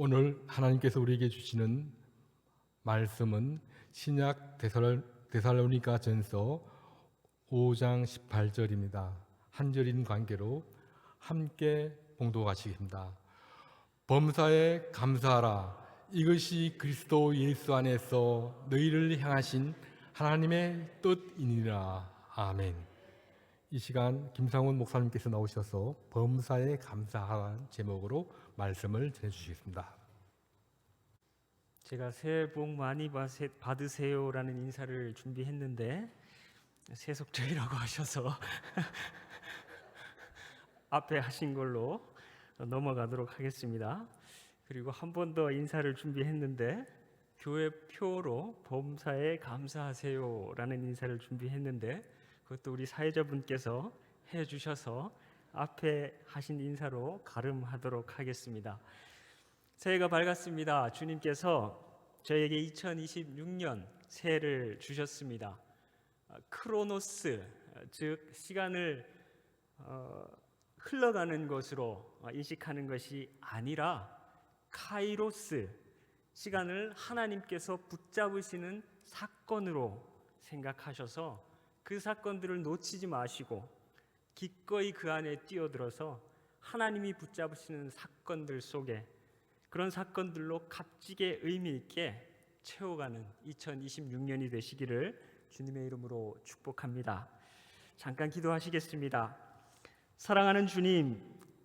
오늘 하나님께서 우리에게 주시는 말씀은 신약 데살로니가 전서 5장 18절입니다. 한 절인 관계로 함께 봉독하시겠습니다. 범사에 감사하라. 이것이 그리스도 예수 안에서 너희를 향하신 하나님의 뜻이니라. 아멘. 이 시간 김상훈 목사님께서 나오셔서 범사에 감사하라는 제목으로 말씀을 전해주시겠습니다. 제가 새해 복 많이 받으세요라는 인사를 준비했는데 세속적이라고 하셔서 앞에 하신 걸로 넘어가도록 하겠습니다. 그리고 한 번 더 인사를 준비했는데 교회 표로 범사에 감사하세요라는 인사를 준비했는데 그것도 우리 사회자분께서 해주셔서 앞에 하신 인사로 가름하도록 하겠습니다. 새해가 밝았습니다. 주님께서 저에게 2026년 새해를 주셨습니다. 크로노스, 즉 시간을 흘러가는 것으로 인식하는 것이 아니라 카이로스, 시간을 하나님께서 붙잡으시는 사건으로 생각하셔서 그 사건들을 놓치지 마시고 기꺼이 그 안에 뛰어들어서 하나님이 붙잡으시는 사건들 속에 그런 사건들로 값지게 의미 있게 채워가는 2026년이 되시기를 주님의 이름으로 축복합니다. 잠깐 기도하시겠습니다. 사랑하는 주님,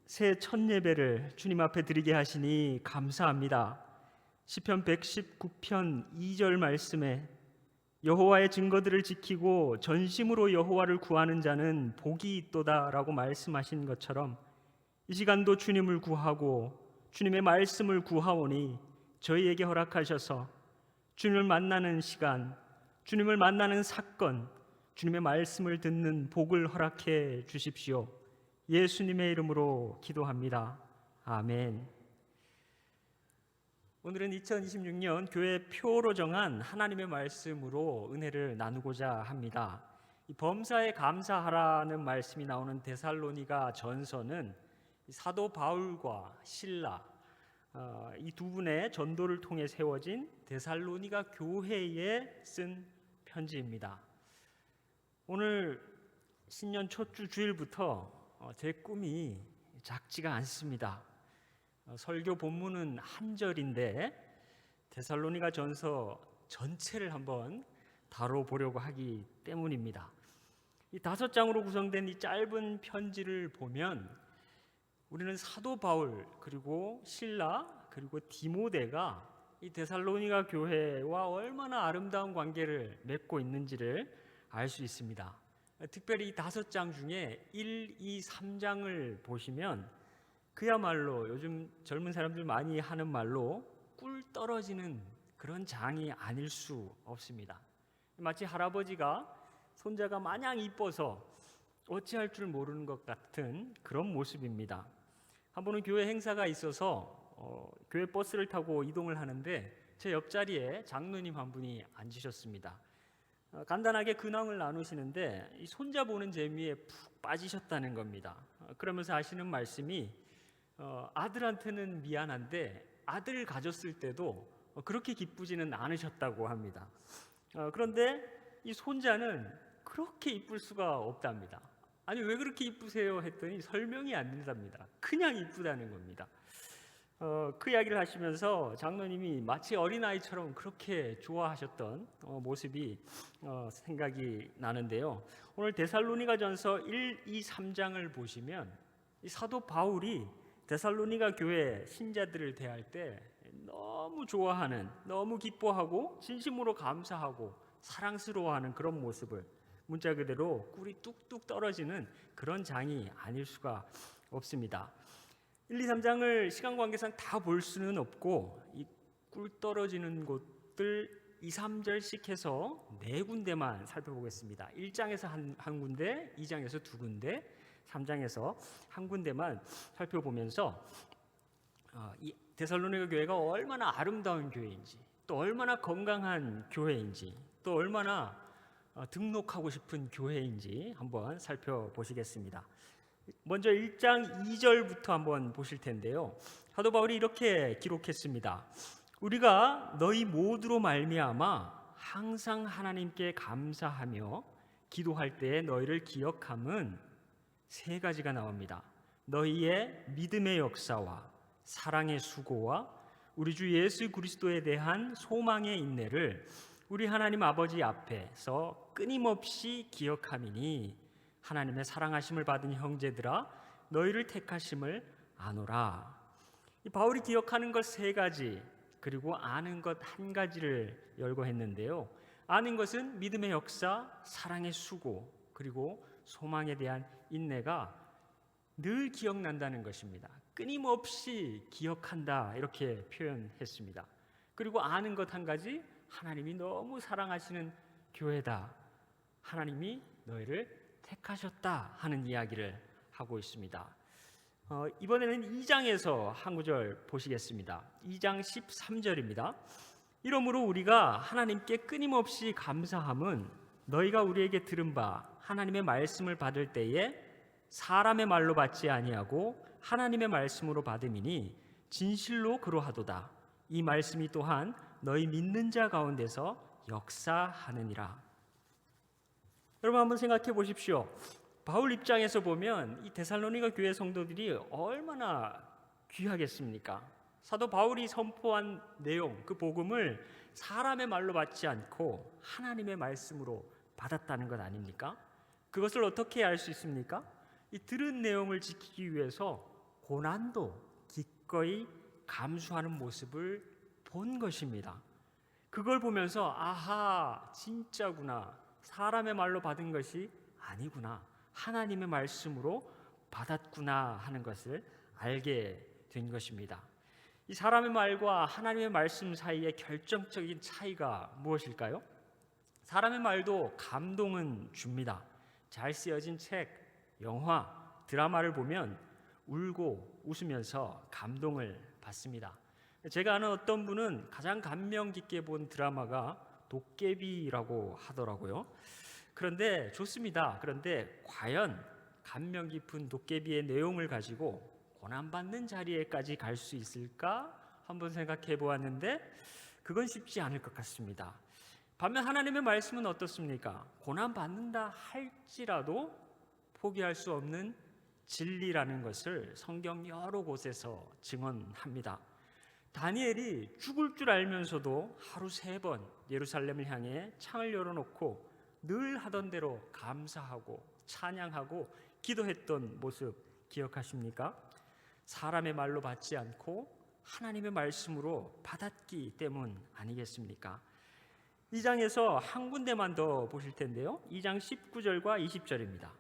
새해 첫 예배를 주님 앞에 드리게 하시니 감사합니다. 시편 119편 2절 말씀에 여호와의 증거들을 지키고 전심으로 여호와를 구하는 자는 복이 있도다라고 말씀하신 것처럼 이 시간도 주님을 구하고 주님의 말씀을 구하오니 저희에게 허락하셔서 주님을 만나는 시간, 주님을 만나는 사건, 주님의 말씀을 듣는 복을 허락해 주십시오. 예수님의 이름으로 기도합니다. 아멘. 오늘은 2026년 교회 표로 정한 하나님의 말씀으로 은혜를 나누고자 합니다. 이 범사에 감사하라는 말씀이 나오는 데살로니가 전서는 사도 바울과 실라 이 두 분의 전도를 통해 세워진 데살로니가 교회에 쓴 편지입니다. 오늘 신년 첫주 주일부터 제 꿈이 작지가 않습니다. 설교 본문은 한 절인데 데살로니가 전서 전체를 한번 다뤄보려고 하기 때문입니다. 이 5장으로 구성된 이 짧은 편지를 보면 우리는 사도 바울 그리고 실라 그리고 디모데가 이 데살로니가 교회와 얼마나 아름다운 관계를 맺고 있는지를 알 수 있습니다. 특별히 이 5장 중에 1, 2, 3장을 보시면 그야말로 요즘 젊은 사람들 많이 하는 말로 꿀 떨어지는 그런 장이 아닐 수 없습니다. 마치 할아버지가 손자가 마냥 이뻐서 어찌할 줄 모르는 것 같은 그런 모습입니다. 한 번은 교회 행사가 있어서 교회 버스를 타고 이동을 하는데 제 옆자리에 장로님 한 분이 앉으셨습니다. 간단하게 근황을 나누시는데 이 손자 보는 재미에 푹 빠지셨다는 겁니다. 그러면서 하시는 말씀이 아들한테는 미안한데 아들을 가졌을 때도 그렇게 기쁘지는 않으셨다고 합니다. 그런데 이 손자는 그렇게 이쁠 수가 없답니다. 아니 왜 그렇게 이쁘세요 했더니 설명이 안 된답니다. 그냥 이쁘다는 겁니다. 그 이야기를 하시면서 장로님이 마치 어린아이처럼 그렇게 좋아하셨던 모습이 생각이 나는데요. 오늘 데살로니가 전서 1, 2, 3장을 보시면 이 사도 바울이 데살로니가 교회 신자들을 대할 때 너무 좋아하는, 너무 기뻐하고 진심으로 감사하고 사랑스러워하는 그런 모습을 문자 그대로 꿀이 뚝뚝 떨어지는 그런 장이 아닐 수가 없습니다. 1, 2, 3장을 시간 관계상 다 볼 수는 없고 이 꿀 떨어지는 곳들 2, 3절씩 해서 4군데만 살펴보겠습니다. 1장에서 한 군데, 2장에서 2군데, 3장에서 한 군데만 살펴보면서 이 데살로니가 교회가 얼마나 아름다운 교회인지 또 얼마나 건강한 교회인지 또 얼마나 등록하고 싶은 교회인지 한번 살펴보시겠습니다. 먼저 1장 2절부터 한번 보실 텐데요. 사도 바울이 이렇게 기록했습니다. 우리가 너희 모두로 말미암아 항상 하나님께 감사하며 기도할 때에 너희를 기억함은 세 가지가 나옵니다. 너희의 믿음의 역사와 사랑의 수고와 우리 주 예수 그리스도에 대한 소망의 인내를 우리 하나님 아버지 앞에서 끊임없이 기억함이니 하나님의 사랑하심을 받은 형제들아 너희를 택하심을 아노라. 이 바울이 기억하는 것 세 가지 그리고 아는 것 한 가지를 열거했는데요. 아는 것은 믿음의 역사, 사랑의 수고 그리고 소망에 대한 인내가 늘 기억난다는 것입니다. 끊임없이 기억한다 이렇게 표현했습니다. 그리고 아는 것 한 가지, 하나님이 너무 사랑하시는 교회다. 하나님이 너희를 택하셨다 하는 이야기를 하고 있습니다. 이번에는 2장에서 한 구절 보시겠습니다. 2장 13절입니다. 이러므로 우리가 하나님께 끊임없이 감사함은 너희가 우리에게 들은 바 하나님의 말씀을 받을 때에 사람의 말로 받지 아니하고 하나님의 말씀으로 받음이니 진실로 그러하도다. 이 말씀이 또한 너희 믿는 자 가운데서 역사하느니라. 여러분 한번 생각해 보십시오. 바울 입장에서 보면 이 데살로니가 교회 성도들이 얼마나 귀하겠습니까? 사도 바울이 선포한 내용, 그 복음을 사람의 말로 받지 않고 하나님의 말씀으로 받았다는 것 아닙니까? 그것을 어떻게 알 수 있습니까? 이 들은 내용을 지키기 위해서 고난도 기꺼이 감수하는 모습을 본 것입니다. 그걸 보면서 아하, 진짜구나. 사람의 말로 받은 것이 아니구나. 하나님의 말씀으로 받았구나 하는 것을 알게 된 것입니다. 이 사람의 말과 하나님의 말씀 사이의 결정적인 차이가 무엇일까요? 사람의 말도 감동은 줍니다. 잘 쓰여진 책, 영화, 드라마를 보면 울고 웃으면서 감동을 받습니다. 제가 아는 어떤 분은 가장 감명 깊게 본 드라마가 도깨비라고 하더라고요. 그런데 좋습니다. 그런데 과연 감명 깊은 도깨비의 내용을 가지고 고난받는 자리에까지 갈 수 있을까? 한번 생각해 보았는데 그건 쉽지 않을 것 같습니다. 반면 하나님의 말씀은 어떻습니까? 고난받는다 할지라도 포기할 수 없는 진리라는 것을 성경 여러 곳에서 증언합니다. 다니엘이 죽을 줄 알면서도 하루 3번 예루살렘을 향해 창을 열어놓고 늘 하던 대로 감사하고 찬양하고 기도했던 모습 기억하십니까? 사람의 말로 받지 않고 하나님의 말씀으로 받았기 때문 아니겠습니까? 2장에서 한 군데만 더 보실 텐데요. 2장 19절과 20절입니다.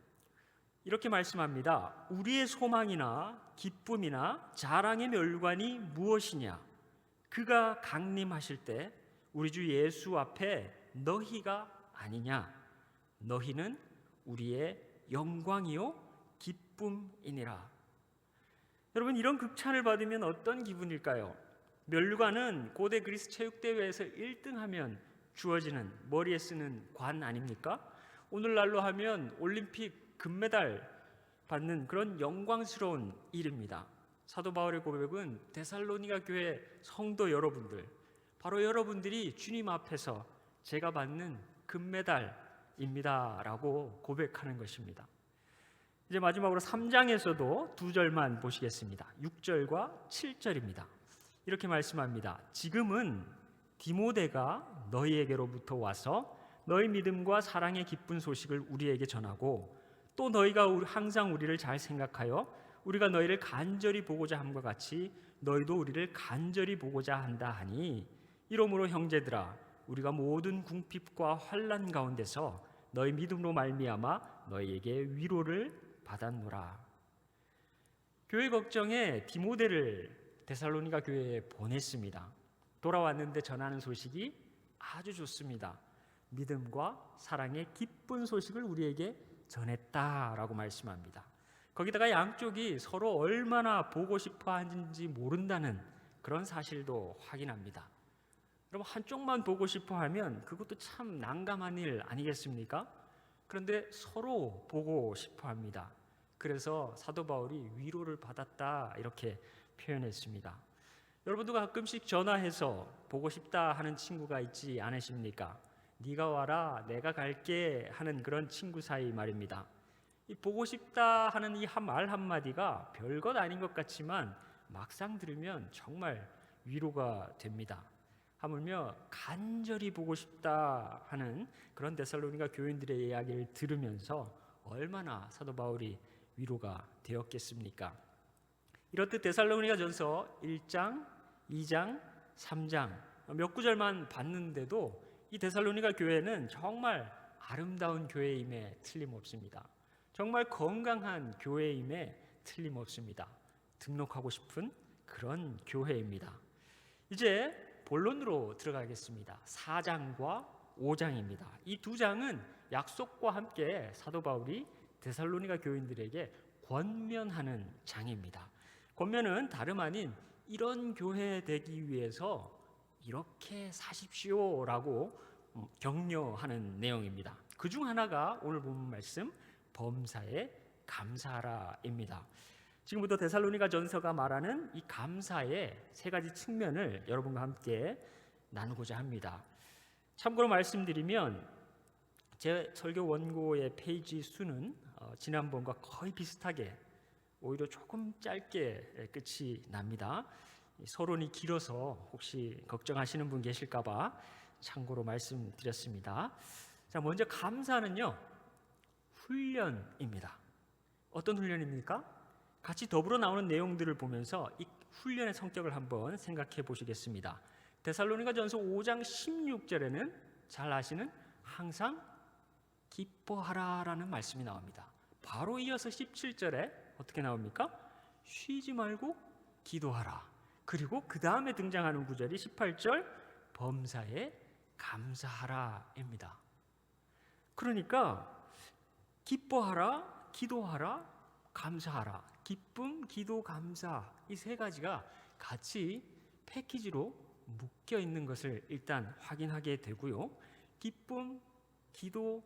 이렇게 말씀합니다. 우리의 소망이나 기쁨이나 자랑의 멸관이 무엇이냐? 그가 강림하실 때 우리 주 예수 앞에 너희가 아니냐? 너희는 우리의 영광이요 기쁨이니라. 여러분 이런 극찬을 받으면 어떤 기분일까요? 멸관은 고대 그리스 체육대회에서 1등하면 주어지는 머리에 쓰는 관 아닙니까? 오늘날로 하면 올림픽 금메달 받는 그런 영광스러운 일입니다. 사도 바울의 고백은 데살로니가 교회 성도 여러분들, 바로 여러분들이 주님 앞에서 제가 받는 금메달입니다 라고 고백하는 것입니다. 이제 마지막으로 3장에서도 2절만 보시겠습니다. 6절과 7절입니다. 이렇게 말씀합니다. 지금은 디모데가 너희에게로부터 와서 너희 믿음과 사랑의 기쁜 소식을 우리에게 전하고 또 너희가 항상 우리를 잘 생각하여 우리가 너희를 간절히 보고자 함과 같이 너희도 우리를 간절히 보고자 한다 하니 이러므로 형제들아 우리가 모든 궁핍과 환난 가운데서 너희 믿음으로 말미암아 너희에게 위로를 받았노라. 교회 걱정에 디모데를 데살로니가 교회에 보냈습니다. 돌아왔는데 전하는 소식이 아주 좋습니다. 믿음과 사랑의 기쁜 소식을 우리에게 전했다라고 말씀합니다. 거기다가 양쪽이 서로 얼마나 보고 싶어 하는지 모른다는 그런 사실도 확인합니다. 여러분 한쪽만 보고 싶어 하면 그것도 참 난감한 일 아니겠습니까? 그런데 서로 보고 싶어 합니다. 그래서 사도 바울이 위로를 받았다 이렇게 표현했습니다. 여러분도 가끔씩 전화해서 보고 싶다 하는 친구가 있지 않으십니까? 네가 와라 내가 갈게 하는 그런 친구 사이 말입니다. 이 보고 싶다 하는 이 말 한마디가 별것 아닌 것 같지만 막상 들으면 정말 위로가 됩니다. 하물며 간절히 보고 싶다 하는 그런 데살로니가 교인들의 이야기를 들으면서 얼마나 사도 바울이 위로가 되었겠습니까? 이렇듯 데살로니가전서 1장, 2장, 3장 몇 구절만 봤는데도 이 데살로니가 교회는 정말 아름다운 교회임에 틀림없습니다. 정말 건강한 교회임에 틀림없습니다. 등록하고 싶은 그런 교회입니다. 이제 본론으로 들어가겠습니다. 4장과 5장입니다. 이 두 장은 약속과 함께 사도 바울이 데살로니가 교인들에게 권면하는 장입니다. 권면은 다름 아닌 이런 교회 되기 위해서 이렇게 사십시오라고 격려하는 내용입니다. 그중 하나가 오늘 본 말씀 범사에 감사하라입니다. 지금부터 데살로니가 전서가 말하는 이 감사의 세 가지 측면을 여러분과 함께 나누고자 합니다. 참고로 말씀드리면 제 설교 원고의 페이지 수는 지난번과 거의 비슷하게 오히려 조금 짧게 끝이 납니다. 서론이 길어서 혹시 걱정하시는 분 계실까 봐 참고로 말씀드렸습니다. 자, 먼저 감사는요 훈련입니다. 어떤 훈련입니까? 같이 더불어 나오는 내용들을 보면서 이 훈련의 성격을 한번 생각해 보시겠습니다. 데살로니가전서 5장 16절에는 잘 아시는 항상 기뻐하라라는 말씀이 나옵니다. 바로 이어서 17절에 어떻게 나옵니까? 쉬지 말고 기도하라. 그리고 그 다음에 등장하는 구절이 18절 범사에 감사하라입니다. 그러니까 기뻐하라, 기도하라, 감사하라. 기쁨, 기도, 감사 이 세 가지가 같이 패키지로 묶여 있는 것을 일단 확인하게 되고요. 기쁨, 기도,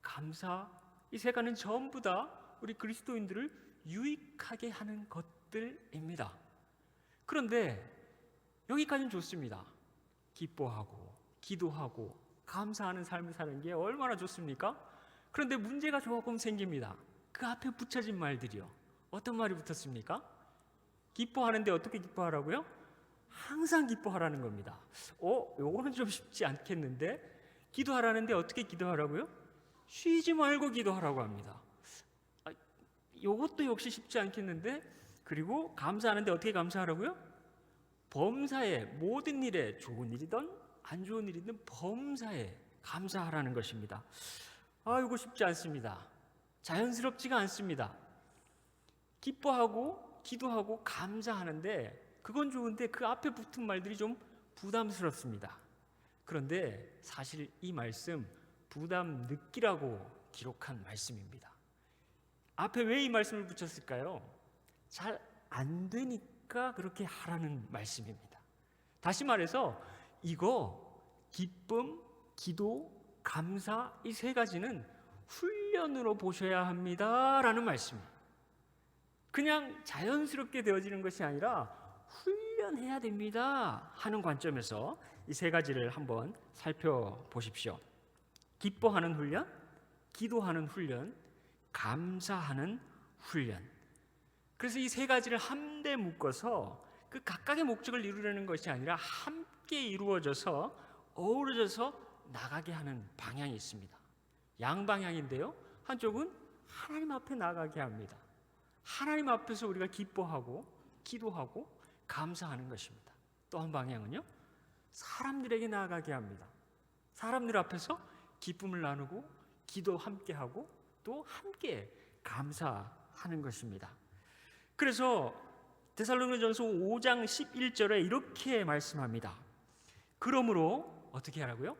감사 이 세 가지는 전부 다 우리 그리스도인들을 유익하게 하는 것들입니다. 그런데 여기까지는 좋습니다. 기뻐하고 기도하고 감사하는 삶을 사는 게 얼마나 좋습니까? 그런데 문제가 조금 생깁니다. 그 앞에 붙여진 말들이요. 어떤 말이 붙었습니까? 기뻐하는데 어떻게 기뻐하라고요? 항상 기뻐하라는 겁니다. 요거는 좀 쉽지 않겠는데 기도하라는데 어떻게 기도하라고요? 쉬지 말고 기도하라고 합니다. 요것도 역시 쉽지 않겠는데 그리고 감사하는데 어떻게 감사하라고요? 범사에 모든 일에 좋은 일이든 안 좋은 일이든 범사에 감사하라는 것입니다. 이거 쉽지 않습니다. 자연스럽지가 않습니다. 기뻐하고 기도하고 감사하는데 그건 좋은데 그 앞에 붙은 말들이 좀 부담스럽습니다. 그런데 사실 이 말씀 부담 느끼라고 기록한 말씀입니다. 앞에 왜 이 말씀을 붙였을까요? 잘 안 되니까 그렇게 하라는 말씀입니다. 다시 말해서 이거 기쁨, 기도, 감사 이 세 가지는 훈련으로 보셔야 합니다라는 말씀이에요. 그냥 자연스럽게 되어지는 것이 아니라 훈련해야 됩니다 하는 관점에서 이 세 가지를 한번 살펴보십시오. 기뻐하는 훈련, 기도하는 훈련, 감사하는 훈련. 그래서 이 세 가지를 한데 묶어서 그 각각의 목적을 이루려는 것이 아니라 함께 이루어져서 어우러져서 나가게 하는 방향이 있습니다. 양방향인데요. 한쪽은 하나님 앞에 나가게 합니다. 하나님 앞에서 우리가 기뻐하고 기도하고 감사하는 것입니다. 또 한 방향은요. 사람들에게 나아가게 합니다. 사람들 앞에서 기쁨을 나누고 기도 함께하고 또 함께 감사하는 것입니다. 그래서 데살로니가전서 5장 11절에 이렇게 말씀합니다. 그러므로 어떻게 하라고요?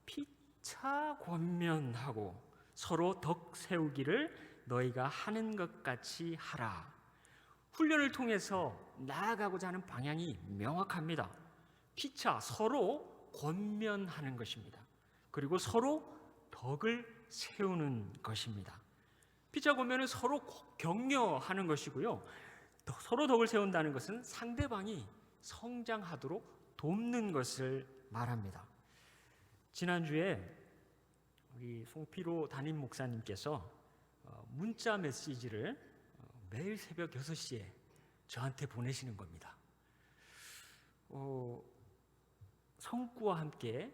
피차 권면하고 서로 덕 세우기를 너희가 하는 것 같이 하라. 훈련을 통해서 나아가고자 하는 방향이 명확합니다. 피차 서로 권면하는 것입니다. 그리고 서로 덕을 세우는 것입니다. 피차 권면은 서로 격려하는 것이고요. 서로 덕을 세운다는 것은 상대방이 성장하도록 돕는 것을 말합니다. 지난주에 우리 송피로 담임 목사님께서 문자 메시지를 매일 새벽 6시에 저한테 보내시는 겁니다. 성구와 함께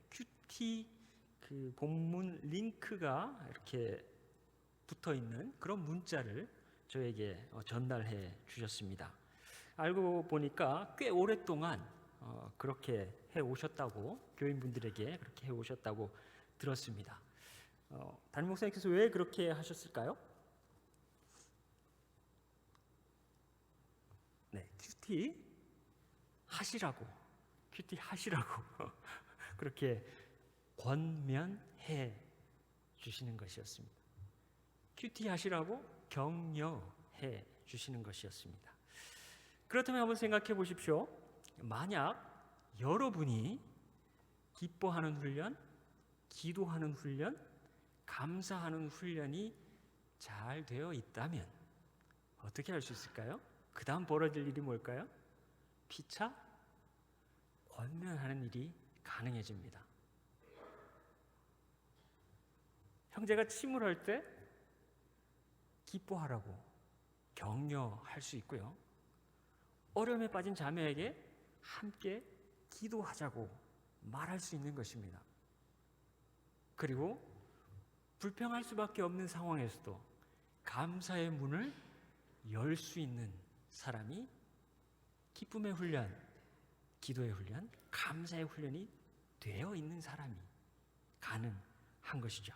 큐티 그 본문 링크가 이렇게 붙어 있는 그런 문자를 저에게 전달해 주셨습니다. 알고 보니까 꽤 오랫동안 그렇게 해 오셨다고, 교인분들에게 그렇게 해 오셨다고 들었습니다. 담임 목사님께서 왜 그렇게 하셨을까요? 네, 큐티 하시라고 그렇게 권면해 주시는 것이었습니다. 큐티 하시라고 격려해 주시는 것이었습니다. 그렇다면 한번 생각해 보십시오. 만약 여러분이 기뻐하는 훈련, 기도하는 훈련, 감사하는 훈련이 잘 되어 있다면 어떻게 할 수 있을까요? 그 다음 벌어질 일이 뭘까요? 피차 권면하는 일이 가능해집니다. 형제가 침울할 때 기뻐하라고 격려할 수 있고요. 어려움에 빠진 자매에게 함께 기도하자고 말할 수 있는 것입니다. 그리고 불평할 수밖에 없는 상황에서도 감사의 문을 열 수 있는 사람이 기쁨의 훈련, 기도의 훈련, 감사의 훈련이 되어 있는 사람이 가능한 것이죠.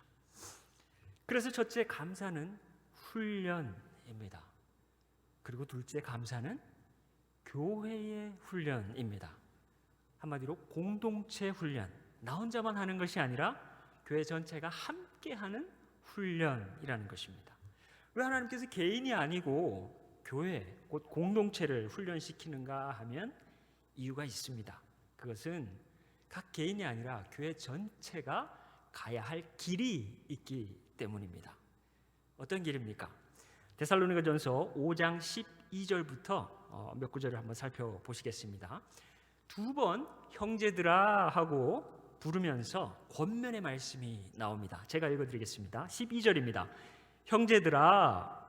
그래서 첫째, 감사는 훈련입니다. 그리고 둘째, 감사는 교회의 훈련입니다. 한마디로 공동체 훈련, 나 혼자만 하는 것이 아니라 교회 전체가 함께하는 훈련이라는 것입니다. 왜 하나님께서 개인이 아니고 교회, 곧 공동체를 훈련시키는가 하면 이유가 있습니다. 그것은 각 개인이 아니라 교회 전체가 가야 할 길이 있기 때문입니다. 어떤 길입니까? 데살로니가전서 5장 12절부터 몇 구절을 한번 살펴보시겠습니다. 두 번 형제들아 하고 부르면서 권면의 말씀이 나옵니다. 제가 읽어드리겠습니다. 12절입니다. 형제들아,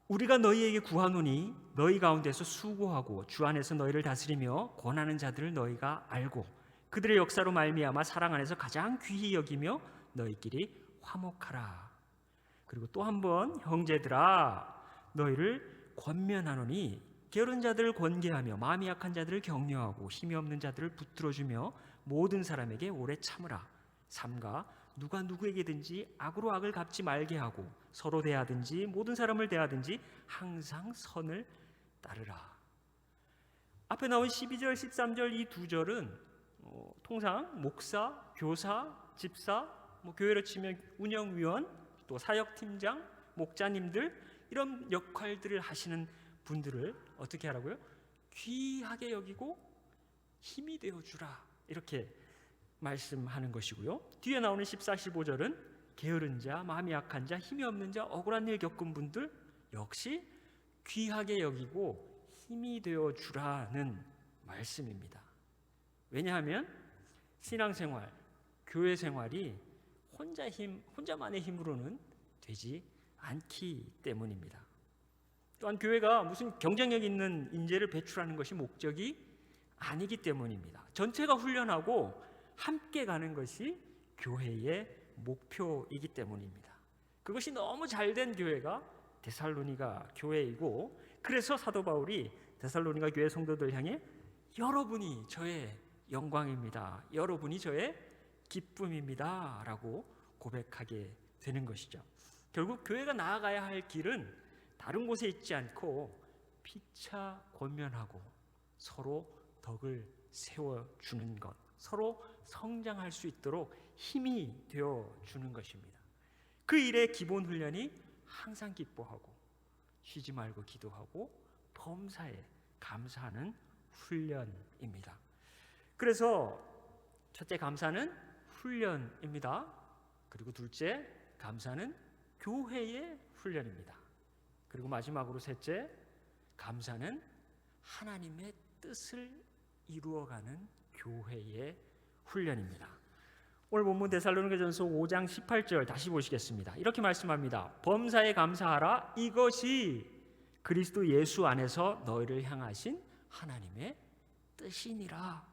우리가 너희에게 구하노니 너희 가운데서 수고하고 주 안에서 너희를 다스리며 권하는 자들을 너희가 알고 그들의 역사로 말미암아 사랑 안에서 가장 귀히 여기며 너희끼리 화목하라. 그리고 또 한 번, 형제들아, 너희를 권면하노니 게으른 자들을 권계하며 마음이 약한 자들을 격려하고 힘이 없는 자들을 붙들어주며 모든 사람에게 오래 참으라. 삼가 누가 누구에게든지 악으로 악을 갚지 말게 하고 서로 대하든지 모든 사람을 대하든지 항상 선을 따르라. 앞에 나온 12절, 13절 이 두 절은 통상 목사, 교사, 집사, 교회로 치면 운영위원, 또 사역팀장, 목자님들 이런 역할들을 하시는 분들을 어떻게 하라고요? 귀하게 여기고 힘이 되어주라, 이렇게 말씀하는 것이고요. 뒤에 나오는 14, 15절은 게으른 자, 마음이 약한 자, 힘이 없는 자, 억울한 일 겪은 분들 역시 귀하게 여기고 힘이 되어주라는 말씀입니다. 왜냐하면 신앙생활, 교회 생활이 혼자만의 힘으로는 되지 않기 때문입니다. 또한 교회가 무슨 경쟁력 있는 인재를 배출하는 것이 목적이 아니기 때문입니다. 전체가 훈련하고 함께 가는 것이 교회의 목표이기 때문입니다. 그것이 너무 잘된 교회가 데살로니가 교회이고, 그래서 사도 바울이 데살로니가 교회 성도들 향해 여러분이 저의 영광입니다, 여러분이 저의 기쁨입니다 라고 고백하게 되는 것이죠. 결국 교회가 나아가야 할 길은 다른 곳에 있지 않고 피차 권면하고 서로 덕을 세워주는 것, 서로 성장할 수 있도록 힘이 되어주는 것입니다. 그 일의 기본 훈련이 항상 기뻐하고 쉬지 말고 기도하고 범사에 감사하는 훈련입니다. 그래서 첫째, 감사는 훈련입니다. 그리고 둘째, 감사는 교회의 훈련입니다. 그리고 마지막으로 셋째, 감사는 하나님의 뜻을 이루어가는 교회의 훈련입니다. 오늘 본문 데살로니가전서 5장 18절 다시 보시겠습니다. 이렇게 말씀합니다. 범사에 감사하라. 이것이 그리스도 예수 안에서 너희를 향하신 하나님의 뜻이니라.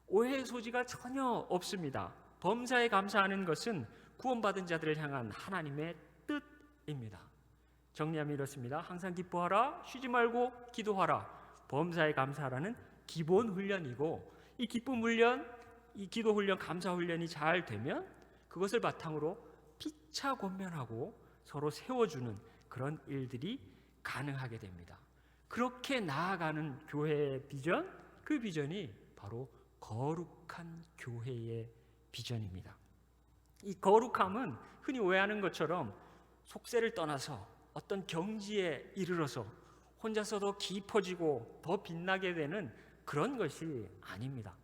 오해의 소지가 전혀 없습니다. 범사에 감사하는 것은 구원받은 자들을 향한 하나님의 뜻입니다. 정리하면 이렇습니다. 항상 기뻐하라. 쉬지 말고 기도하라. 범사에 감사하라는 기본 훈련이고, 이 기쁨 훈련, 이 기도 훈련, 감사 훈련이 잘 되면 그것을 바탕으로 피차 권면하고 서로 세워주는 그런 일들이 가능하게 됩니다. 그렇게 나아가는 교회의 비전, 그 비전이 바로 거룩한 교회의 비전입니다. 이 거룩함은 흔히 오해하는 것처럼 속세를 떠나서 어떤 경지에 이르러서 혼자서 더 깊어지고 더 빛나게 되는 그런 것이 아닙니다.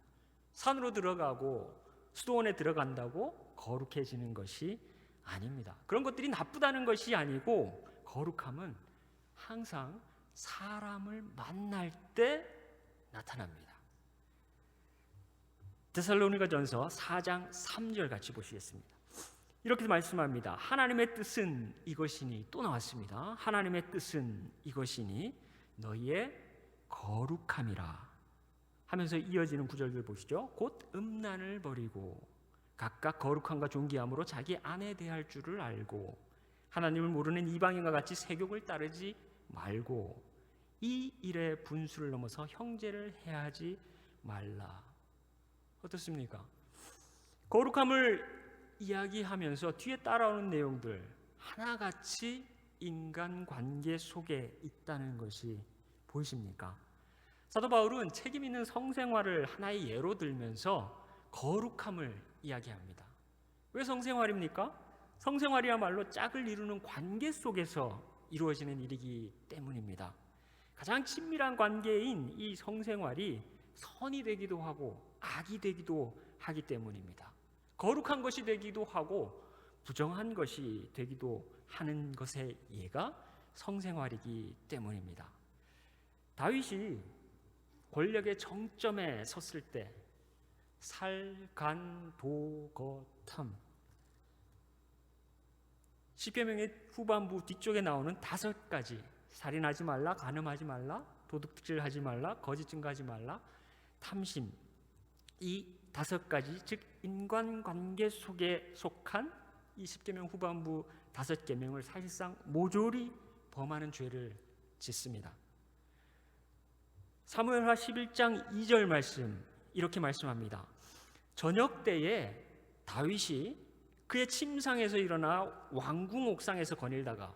산으로 들어가고 수도원에 들어간다고 거룩해지는 것이 아닙니다. 그런 것들이 나쁘다는 것이 아니고, 거룩함은 항상 사람을 만날 때 나타납니다. 데살로니가전서 4장 3절 같이 보시겠습니다. 이렇게 말씀합니다. 하나님의 뜻은 이것이니, 또 나왔습니다. 하나님의 뜻은 이것이니 너희의 거룩함이라 하면서 이어지는 구절들 보시죠. 곧 음란을 버리고 각각 거룩함과 존귀함으로 자기 아내 대할 줄을 알고 하나님을 모르는 이방인과 같이 세욕을 따르지 말고 이 일의 분수를 넘어서 형제를 해하지 말라. 어떻습니까? 거룩함을 이야기하면서 뒤에 따라오는 내용들 하나같이 인간관계 속에 있다는 것이 보이십니까? 사도 바울은 책임 있는 성생활을 하나의 예로 들면서 거룩함을 이야기합니다. 왜 성생활입니까? 성생활이야말로 짝을 이루는 관계 속에서 이루어지는 일이기 때문입니다. 가장 친밀한 관계인 이 성생활이 선이 되기도 하고 악이 되기도 하기 때문입니다. 거룩한 것이 되기도 하고 부정한 것이 되기도 하는 것의 예가 성생활이기 때문입니다. 다윗이 권력의 정점에 섰을 때 살간도거탐, 십계명의 후반부 뒤쪽에 나오는 5가지, 살인하지 말라, 간음하지 말라, 도둑질하지 말라, 거짓 증거하지 말라, 탐심, 이 5가지, 즉 인간관계 속에 속한 이 십계명 후반부 5계명을 사실상 모조리 범하는 죄를 짓습니다. 사무엘하 11장 2절 말씀 이렇게 말씀합니다. 저녁 때에 다윗이 그의 침상에서 일어나 왕궁 옥상에서 거닐다가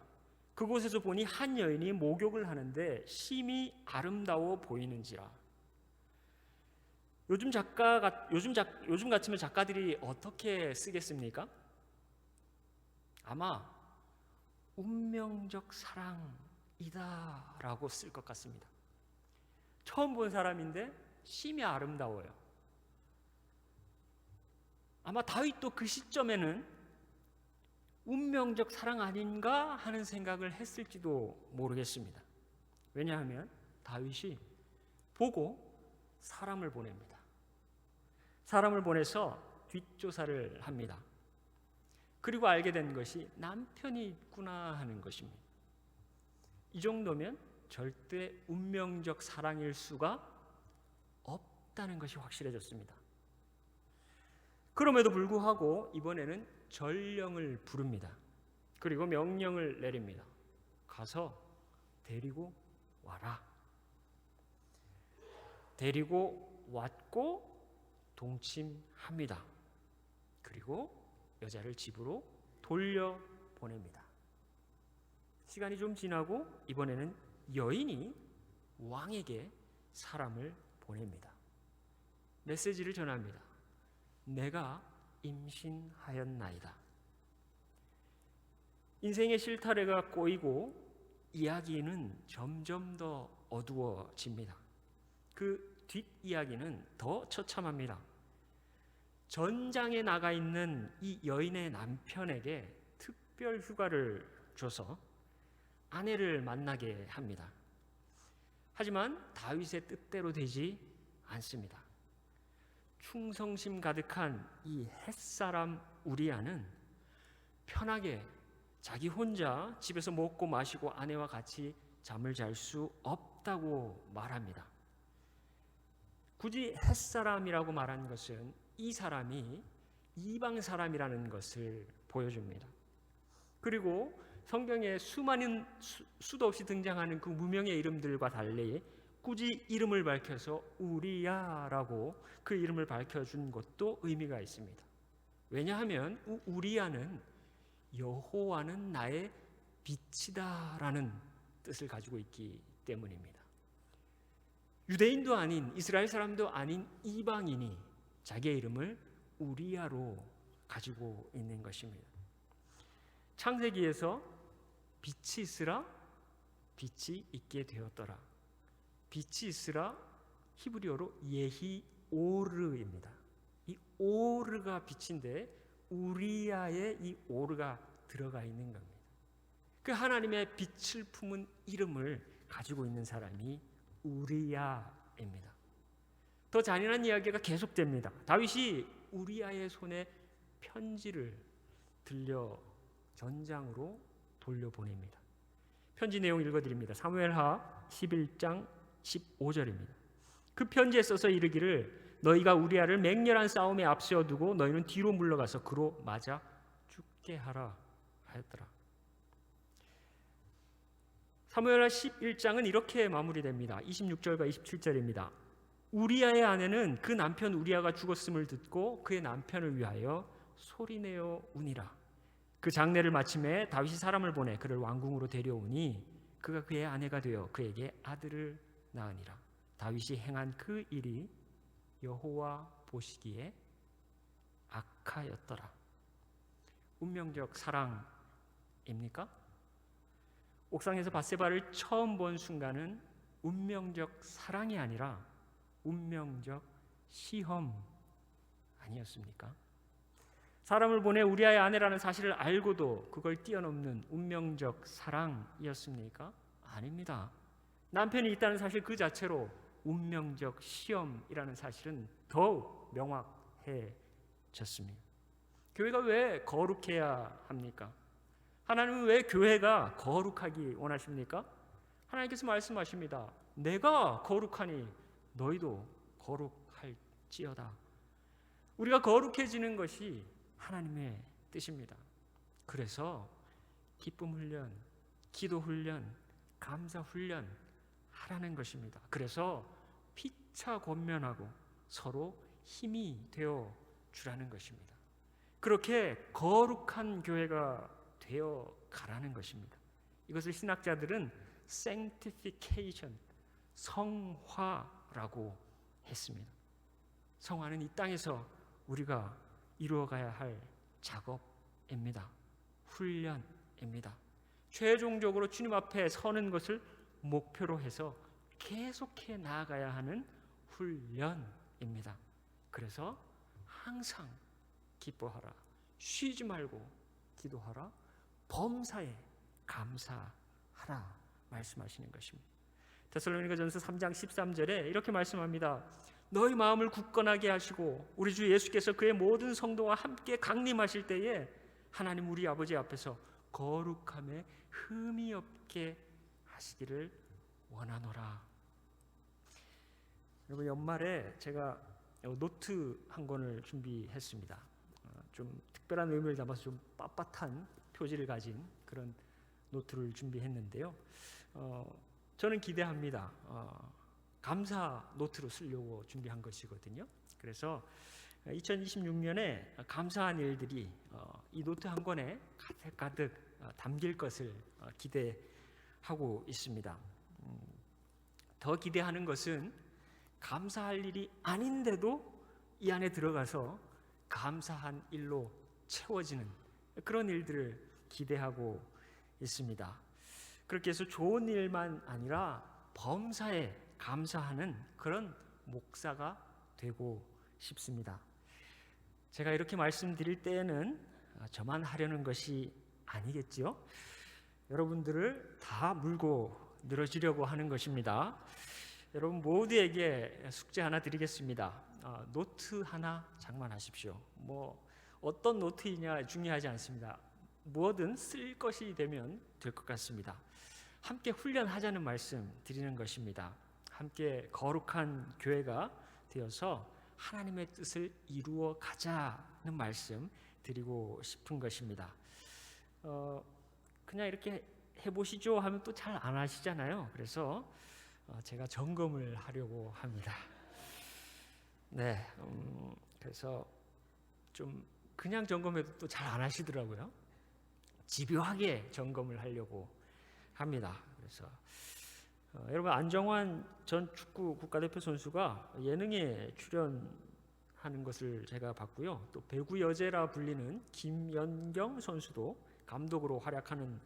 그곳에서 보니 한 여인이 목욕을 하는데 심히 아름다워 보이는지라. 요즘 같으면 작가들이 어떻게 쓰겠습니까? 아마 운명적 사랑이다라고 쓸 것 같습니다. 처음 본 사람인데 심히 아름다워요. 아마 다윗도 그 시점에는 운명적 사랑 아닌가 하는 생각을 했을지도 모르겠습니다. 왜냐하면 다윗이 보고 사람을 보냅니다. 사람을 보내서 뒷조사를 합니다. 그리고 알게 된 것이 남편이 있구나 하는 것입니다. 이 정도면 절대 운명적 사랑일 수가 없다는 것이 확실해졌습니다. 그럼에도 불구하고 이번에는 전령을 부릅니다. 그리고 명령을 내립니다. 가서 데리고 와라. 데리고 왔고 동침합니다. 그리고 여자를 집으로 돌려보냅니다. 시간이 좀 지나고 이번에는 여인이 왕에게 사람을 보냅니다. 메시지를 전합니다. 내가 임신하였나이다. 인생의 실타래가 꼬이고 이야기는 점점 더 어두워집니다. 그 뒷이야기는 더 처참합니다. 전장에 나가 있는 이 여인의 남편에게 특별 휴가를 줘서 아내를 만나게 합니다. 하지만 다윗의 뜻대로 되지 않습니다. 충성심 가득한 이 햇사람 우리아는 편하게 자기 혼자 집에서 먹고 마시고 아내와 같이 잠을 잘 수 없다고 말합니다. 굳이 햇사람이라고 말한 것은 이 사람이 이방 사람이라는 것을 보여줍니다. 그리고 성경에 수도 없이 등장하는 그 무명의 이름들과 달리 굳이 이름을 밝혀서 우리야라고 그 이름을 밝혀준 것도 의미가 있습니다. 왜냐하면 우리야는 여호와는 나의 빛이다라는 뜻을 가지고 있기 때문입니다. 유대인도 아닌 이스라엘 사람도 아닌 이방인이 자기의 이름을 우리야로 가지고 있는 것입니다. 창세기에서 빛이 있으라 빛이 있게 되었더라. 빛이 있으라 히브리어로 예히 오르입니다. 이 오르가 빛인데 우리야에 이 오르가 들어가 있는 겁니다. 그 하나님의 빛을 품은 이름을 가지고 있는 사람이 우리야입니다. 더 잔인한 이야기가 계속됩니다. 다윗이 우리야의 손에 편지를 들려 전장으로 돌려보냅니다. 편지 내용 읽어드립니다. 사무엘하 11장 15절입니다. 그 편지에 써서 이르기를 너희가 우리아를 맹렬한 싸움에 앞세워두고 너희는 뒤로 물러가서 그로 맞아 죽게 하라 하였더라. 사무엘하 11장은 이렇게 마무리됩니다. 26절과 27절입니다. 우리아의 아내는 그 남편 우리아가 죽었음을 듣고 그의 남편을 위하여 소리내어 우니라. 그 장례를 마침에 다윗이 사람을 보내 그를 왕궁으로 데려오니 그가 그의 아내가 되어 그에게 아들을 낳으니라. 다윗이 행한 그 일이 여호와 보시기에 악하였더라. 운명적 사랑입니까? 옥상에서 밧세바를 처음 본 순간은 운명적 사랑이 아니라 운명적 시험 아니었습니까? 사람을 보내 우리아의 아내라는 사실을 알고도 그걸 뛰어넘는 운명적 사랑이었습니까? 아닙니다. 남편이 있다는 사실 그 자체로 운명적 시험이라는 사실은 더욱 명확해졌습니다. 교회가 왜 거룩해야 합니까? 하나님은 왜 교회가 거룩하기 원하십니까? 하나님께서 말씀하십니다. 내가 거룩하니 너희도 거룩할지어다. 우리가 거룩해지는 것이 하나님의 뜻입니다. 그래서 기쁨 훈련, 기도 훈련, 감사 훈련 하라는 것입니다. 그래서 피차 권면하고 서로 힘이 되어 주라는 것입니다. 그렇게 거룩한 교회가 되어 가라는 것입니다. 이것을 신학자들은 sanctification, 성화라고 했습니다. 성화는 이 땅에서 우리가 이루어가야 할 작업입니다. 훈련입니다. 최종적으로 주님 앞에 서는 것을 목표로 해서 계속해 나아가야 하는 훈련입니다. 그래서 항상 기뻐하라, 쉬지 말고 기도하라, 범사에 감사하라 말씀하시는 것입니다. 데살로니가전서 3장 13절에 이렇게 말씀합니다. 너희 마음을 굳건하게 하시고 우리 주 예수께서 그의 모든 성도와 함께 강림하실 때에 하나님 우리 아버지 앞에서 거룩함에 흠이 없게 하시기를 원하노라. 여러분, 연말에 제가 노트 한 권을 준비했습니다. 좀 특별한 의미를 담아서 좀 빳빳한 표지를 가진 그런 노트를 준비했는데요. 저는 기대합니다. 감사 노트로 쓰려고 준비한 것이거든요. 그래서 2026년에 감사한 일들이 이 노트 한 권에 가득 담길 것을 기대하고 있습니다. 더 기대하는 것은 감사할 일이 아닌데도 이 안에 들어가서 감사한 일로 채워지는 그런 일들을 기대하고 있습니다. 그렇게 해서 좋은 일만 아니라 범사에 감사하는 그런 목사가 되고 싶습니다. 제가 이렇게 말씀드릴 때에는 저만 하려는 것이 아니겠지요? 여러분들을 다 물고 늘어지려고 하는 것입니다. 여러분 모두에게 숙제 하나 드리겠습니다. 노트 하나 장만하십시오. 어떤 노트이냐 중요하지 않습니다. 뭐든 쓸 것이 되면 될 것 같습니다. 함께 훈련하자는 말씀 드리는 것입니다. 함께 거룩한 교회가 되어서 하나님의 뜻을 이루어 가자는 말씀 드리고 싶은 것입니다. 그냥 이렇게 해보시죠 하면 또 잘 안 하시잖아요. 그래서 제가 점검을 하려고 합니다. 네, 그래서 좀 그냥 점검해도 또 잘 안 하시더라고요. 집요하게 점검을 하려고 합니다. 그래서 여러분 안정환 전 축구 국가대표 선수가 예능에 출연하는 것을 제가 봤고요. 또 배구 여제라 불리는 김연경 선수도 감독으로 활약하는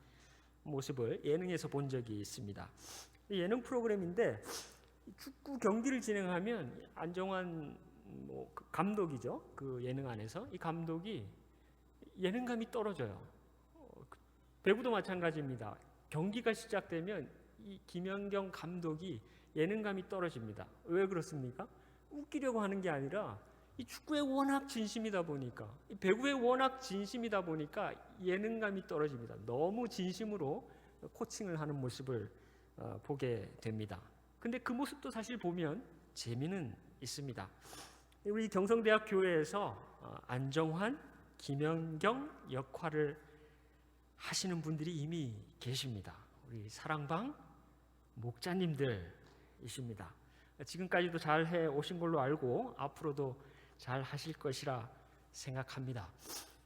모습을 예능에서 본 적이 있습니다. 예능 프로그램인데 축구 경기를 진행하면 안정환 그 감독이죠. 그 예능 안에서 이 감독이 예능감이 떨어져요. 배구도 마찬가지입니다. 경기가 시작되면 이 김연경 감독이 예능감이 떨어집니다. 왜 그렇습니까? 웃기려고 하는 게 아니라 이 축구에 워낙 진심이다 보니까, 이 배구에 워낙 진심이다 보니까 예능감이 떨어집니다. 너무 진심으로 코칭을 하는 모습을 보게 됩니다. 근데 그 모습도 사실 보면 재미는 있습니다. 우리 경성대학 교회에서 안정환, 김연경 역할을 하시는 분들이 이미 계십니다. 우리 사랑방 목자님들이십니다. 지금까지도 잘 해 오신 걸로 알고 앞으로도 잘 하실 것이라 생각합니다.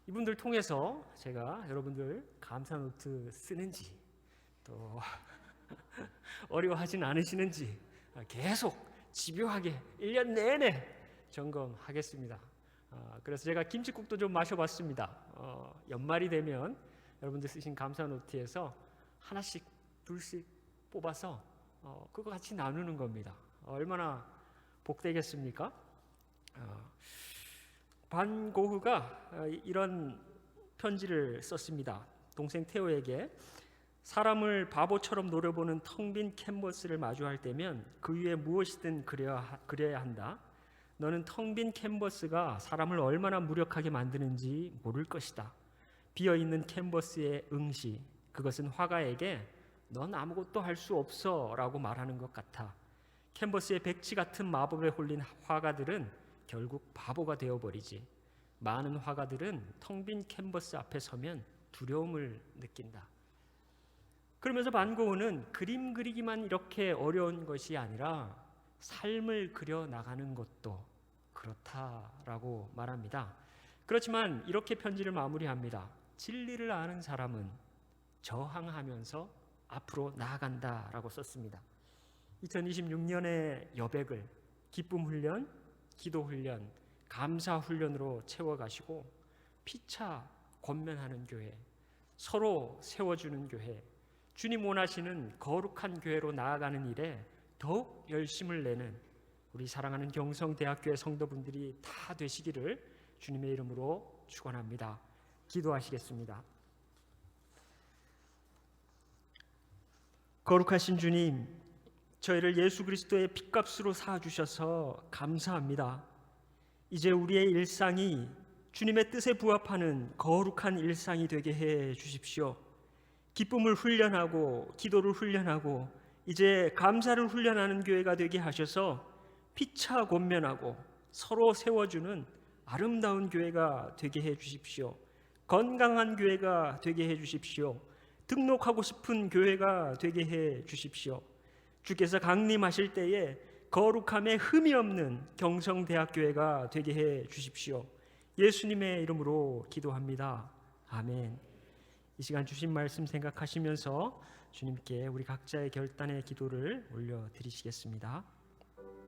이분들 통해서 제가 여러분들 감사 노트 쓰는지 또 어려워하진 않으시는지 계속 집요하게 1년 내내 점검하겠습니다. 그래서 제가 김치국도 좀 마셔봤습니다. 연말이 되면 여러분들 쓰신 감사 노트에서 하나씩 둘씩 뽑아서 그거 같이 나누는 겁니다. 얼마나 복되겠습니까? 반 고흐가 이런 편지를 썼습니다. 동생 테오에게 사람을 바보처럼 노려보는 텅 빈 캔버스를 마주할 때면 그 위에 무엇이든 그려야 한다. 너는 텅 빈 캔버스가 사람을 얼마나 무력하게 만드는지 모를 것이다. 비어있는 캔버스의 응시, 그것은 화가에게 넌 아무것도 할 수 없어 라고 말하는 것 같아. 캔버스의 백지 같은 마법에 홀린 화가들은 결국 바보가 되어버리지. 많은 화가들은 텅 빈 캔버스 앞에 서면 두려움을 느낀다. 그러면서 반 고흐는 그림 그리기만 이렇게 어려운 것이 아니라 삶을 그려 나가는 것도 그렇다라고 말합니다. 그렇지만 이렇게 편지를 마무리합니다. 진리를 아는 사람은 저항하면서 앞으로 나아간다라고 썼습니다. 2026년의 여백을 기쁨 훈련, 기도 훈련, 감사 훈련으로 채워가시고 피차 권면하는 교회, 서로 세워주는 교회, 주님 원하시는 거룩한 교회로 나아가는 일에 더욱 열심을 내는 우리 사랑하는 경성대학교의 성도분들이 다 되시기를 주님의 이름으로 축원합니다. 기도하시겠습니다. 거룩하신 주님, 저희를 예수 그리스도의 핏값으로 사주셔서 감사합니다. 이제 우리의 일상이 주님의 뜻에 부합하는 거룩한 일상이 되게 해 주십시오. 기쁨을 훈련하고 기도를 훈련하고 이제 감사를 훈련하는 교회가 되게 하셔서 피차 권면하고 서로 세워주는 아름다운 교회가 되게 해 주십시오. 건강한 교회가 되게 해 주십시오. 등록하고 싶은 교회가 되게 해 주십시오. 주께서 강림하실 때에 거룩함에 흠이 없는 경성대학교회가 되게 해 주십시오. 예수님의 이름으로 기도합니다. 아멘. 이 시간 주신 말씀 생각하시면서 주님께 우리 각자의 결단의 기도를 올려드리시겠습니다.